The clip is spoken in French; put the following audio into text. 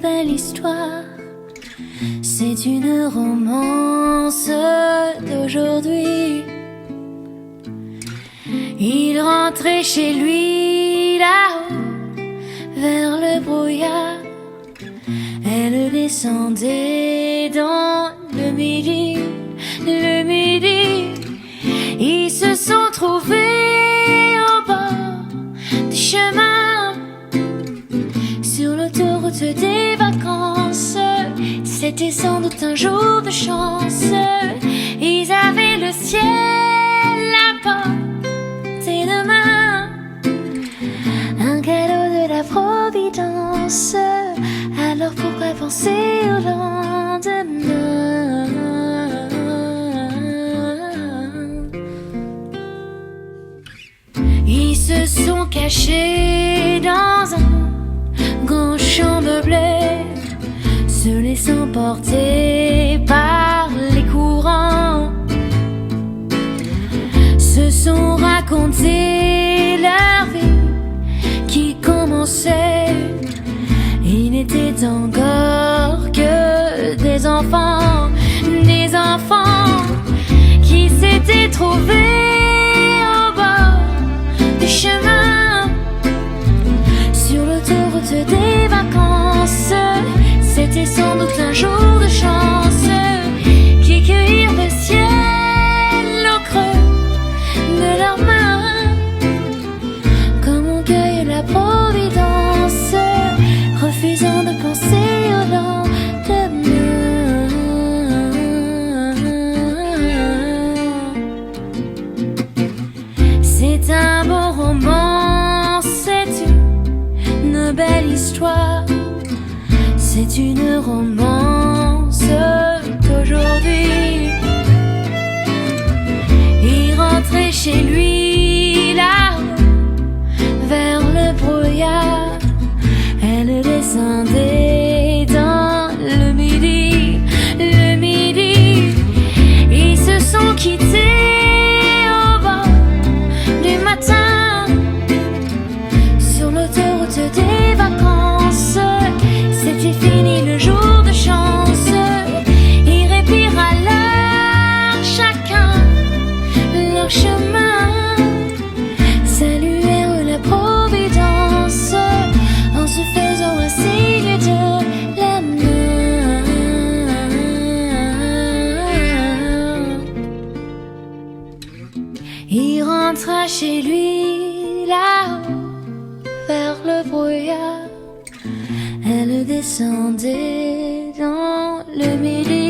belle histoire. C'est une romance d'aujourd'hui. Il rentrait chez lui là-haut, vers le brouillard. Elle descendait dans le midi, le midi. Ils se sont trouvés au bord du chemin, sur l'autoroute des vacances. C'était sans doute un jour de chance. Ils avaient le ciel à portée de main, un cadeau de la Providence. Alors pourquoi penser au lendemain? Ils se sont cachés dans un grand champ meublé, se laissant porter par les courants. Se sont racontés leur vie qui commençait. Ils n'étaient encore que des enfants qui s'étaient trouvés au bord du chemin, sur l'autoroute des vacances. C'était sans doute un jour de chance, qui cueillirent le ciel au creux de leurs mains, comme on cueille la Providence, refusant de penser au lendemain. C'est un beau roman, c'est une belle histoire. C'est une romance d'aujourd'hui. Il rentrait chez lui là-haut, vers le brouillard. Elle descendait dans le midi, le midi. Ils se sont quittés au bord du matin, sur l'autoroute des vacances. C'était fini le jour de chance. Ils répirent alors chacun leur chemin, saluèrent la Providence en se faisant un signe de la main. Il rentra chez lui là-haut, vers le brouillard. Elle descendait dans le midi.